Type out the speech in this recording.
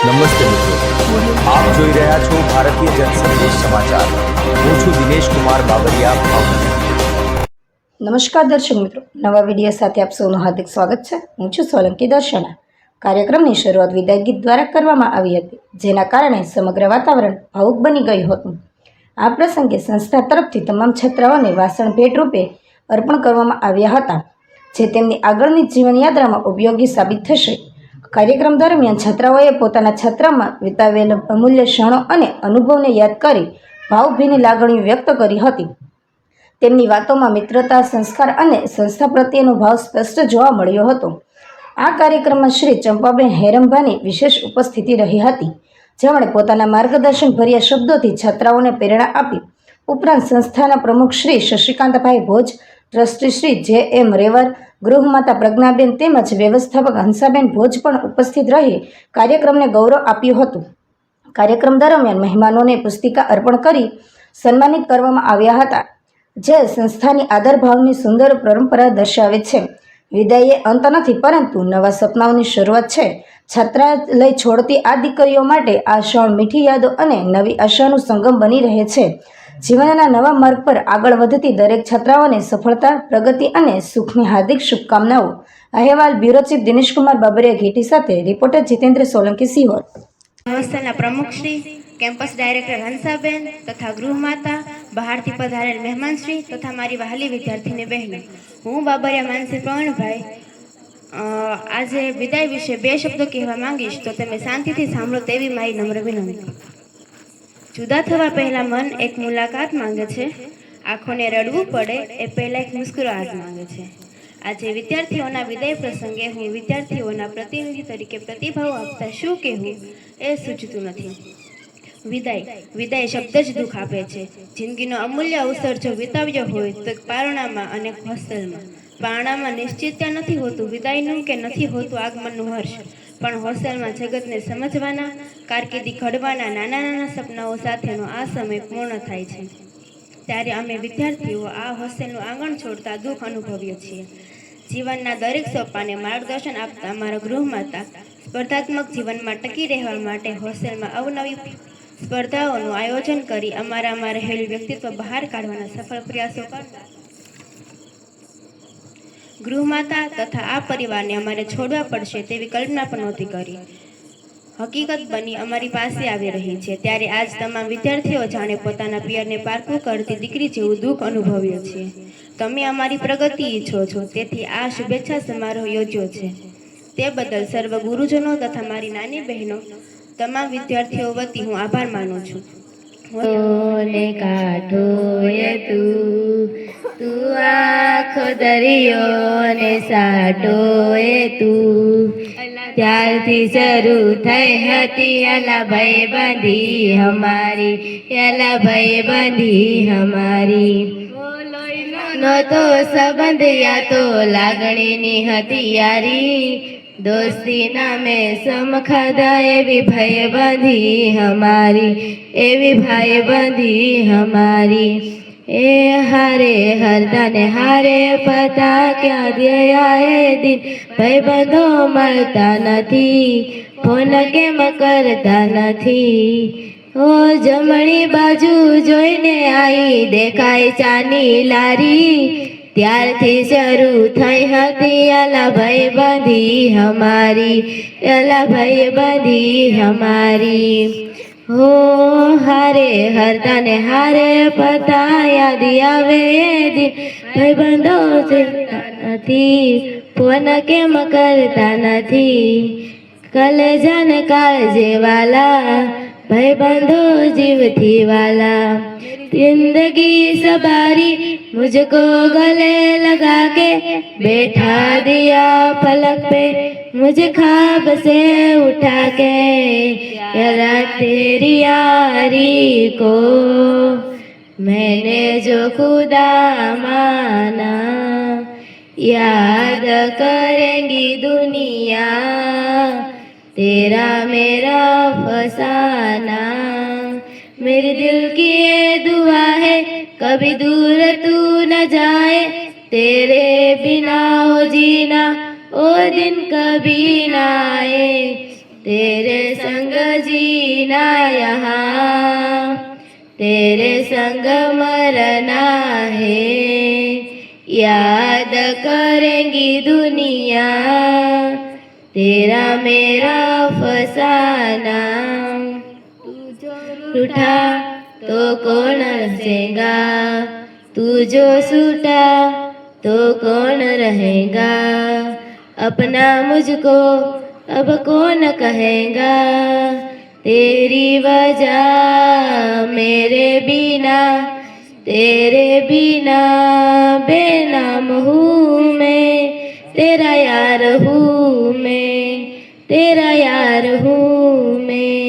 નમસ્તે મિત્રો, આપ જોઈ રહ્યા છો ભારતીય જનસંદેશ સમાચાર. હું છું દિનેશ કુમાર બાબરિયા, ભાવનગર. નમસ્કાર દર્શક મિત્રો, નવા વિડીયો સાથે આપ સૌનું હાર્દિક સ્વાગત છે. હું છું સોલંકી દર્શના. કાર્યક્રમની શરૂઆત વિદાય ગીત દ્વારા કરવામાં આવી હતી, જેના કારણે સમગ્ર વાતાવરણ ભાવુક બની ગયું હતું. આ પ્રસંગે સંસ્થા તરફથી તમામ છાત્રાઓને વાસણ ભેટ રૂપે અર્પણ કરવામાં આવ્યા હતા, જે તેમની આગળની જીવનયાત્રામાં ઉપયોગી સાબિત થશે. કાર્યક્રમ દરમિયાન છાત્રાઓએ પોતાના છાત્રામાં વિતાવેલ અમૂલ્ય ક્ષણો અને અનુભવને યાદ કરી ભાવભીની લાગણીઓ વ્યક્ત કરી હતી. તેમની વાતોમાં મિત્રતા, સંસ્કાર અને સંસ્થા પ્રત્યેનો ભાવ સ્પષ્ટ જોવા મળ્યો હતો. આ કાર્યક્રમમાં શ્રી ચંપાબેન હેરંભાની વિશેષ ઉપસ્થિતિ રહી હતી, જેમણે પોતાના માર્ગદર્શન ભર્યા શબ્દોથી છાત્રાઓને પ્રેરણા આપી. ઉપરાંત સંસ્થાના પ્રમુખ શ્રી શશિકાંતભાઈ ભોજ, ટ્રસ્ટી શ્રી જે.એમ. રેવર, ગૃહમાતા પ્રજ્ઞાબેન તેમજ વ્યવસ્થાપક હંસાબેન ભોજ પણ ઉપસ્થિત રહી કાર્યક્રમને ગૌરવ આપ્યું હતું. કાર્યક્રમ દરમિયાન મહેમાનોને પુસ્તિકા અર્પણ કરી સન્માનિત કરવામાં આવ્યા હતા, જે સંસ્થાની આદરભાવની સુંદર પરંપરા દર્શાવે છે. વિદાય એ અંત નથી, પરંતુ નવા સપનાઓની શરૂઆત છે. છાત્રાલય છોડતી આ દીકરીઓ માટે આ ક્ષણ મીઠી યાદો અને નવી આશાનું સંગમ બની રહે છે. જીવનના નવા માર્ગ પર આગળ વધતી દરેક છાત્રાઓને સફળતા, પ્રગતિ અને સુખની હાર્દિક શુભકામનાઓ. અહેવાલ બ્યુરો ચીફ દિનેશકુમાર બાબરિયા ઘેટી સાથે રિપોર્ટર જીતેન્દ્ર સોલંકી, સિહોર. હોસ્ટેલના પ્રમુખશ્રી, કેમ્પસ ડાયરેક્ટર હંસાબેન તથા ગૃહમાતા, બહારથી પધારેલ મહેમાનશ્રી તથા મારી વહાલી વિદ્યાર્થીની બહેનો, હું બાબરિયા માનસી પ્રવીણભાઈ આજે વિદાય વિશે બે શબ્દો કહેવા માંગીશ, તો તમે શાંતિથી સાંભળો તેવી મારી નમ્ર વિનંતી. જુદા થવા પહેલા મન એક મુલાકાત માંગે છે, આંખોને રડવું પડે એ પહેલા એક મુસ્કુરાહટ માંગે છે. આજે વિદ્યાર્થીઓના વિદાય પ્રસંગે હું વિદ્યાર્થીઓના પ્રતિનિધિ તરીકે પ્રતિભાવ આપતા શું કહેવું એ સૂચતું નથી. વિદાય શબ્દ જ દુઃખ આપે છે. જિંદગીનો અમૂલ્ય અવસર જો વિતાવ્યો હોય તો પારણામાં અને હોસ્ટેલમાં. પારણામાં નિશ્ચિતતા નથી હોતું વિદાયનું કે નથી હોતું આગમનનું હર્ષ, પણ હોસ્ટેલમાં જગતને સમજવાના, કારકિર્દી ઘડવાના નાના નાના સપનાઓ સાથેનો આ સમય પૂર્ણ થાય છે. ત્યારે અમે વિદ્યાર્થીઓ આ હોસ્ટેલનું આંગણ છોડતા દુઃખ અનુભવીએ છીએ. જીવનના દરેક સોપાને માર્ગદર્શન આપતા અમારા ગૃહમાતા સ્પર્ધાત્મક જીવનમાં ટકી રહેવા માટે હોસ્ટેલમાં અવનવી સ્પર્ધાઓનું આયોજન કરી અમારામાં રહેલું વ્યક્તિત્વ બહાર કાઢવાના સફળ પ્રયાસો કરતા ગૃહમાતા તથા આ પરિવારને અમારે છોડવા પડશે તેવી કલ્પના પણ નહોતી કરી. હકીકત બની અમારી પાસે આવી રહી છે. ત્યારે આજ તમામ વિદ્યાર્થીઓ જાણે પોતાના પિયરને પારકું કરતી દીકરી જેવું દુઃખ અનુભવીએ છીએ. તમે અમારી પ્રગતિ ઈચ્છો છો, તેથી આ શુભેચ્છા સમારોહ યોજ્યો છે. તે બદલ સર્વ ગુરુજનો તથા મારી નાની બહેનો, તમામ વિદ્યાર્થીઓ વતી હું આભાર માનું છું. ને કાઢો એ તું આખો દરિયો ને સાટો એ તું, ત્યારથી શરૂ થઈ હતી અલા ભાઈ બંધી અમારી, અલા ભાઈ બંધી અમારી. નતો સંબંધ યા તો લાગણીની હતી યારી, દોસ્તી નામે સમખાધા એવી ભાઈ બંધી અમારી, એવી ભાઈ બંધી અમારી. એ હારે હરતા ને હારે પતા ક્યાં ગયા એ દિન, ભાઈ બંધો મળતા નથી, ફોન કેમ કરતા નથી. ઓ જમણી બાજુ જોઈને આઈ દેખાય ચાની લારી, ત્યારથી શરૂ થઈ હતી અલા ભાઈ બંધી અમારી, અલા ભાઈ બંધી અમારી. હો હારે હરતા ને હારે પતા યાદ આવે એ દિન, ભાઈ બંધો નથી, ફોન કેમ કરતા નથી. કલેજા ને કાળજે વાલા, भाई बंधो जीवथी वाला. जिंदगी सवारी मुझको गले लगा के बैठा दिया पलक पे, मुझे ख्वाब से उठा के यारा तेरी यारी को मैंने जो खुदा माना, याद करेंगी दुनिया तेरा मेरा फसाना. मेरे दिल की ये दुआ है कभी दूर तू न जाए, तेरे बिना हो जीना ओ दिन कभी ना आए. तेरे संग जीना यहाँ, तेरे संग मरना है, याद करेंगी दुनिया तेरा मेरा फसाना। तू जो रूठा तो कौन हंसेगा, तू जो सूटा तो कौन रहेगा, अपना मुझको अब कौन कहेगा, तेरी वजह मेरे बिना, तेरे बिना बेनाम हूँ मैं, तेरा यार हूँ मैं, तेरा यार हूँ मैं।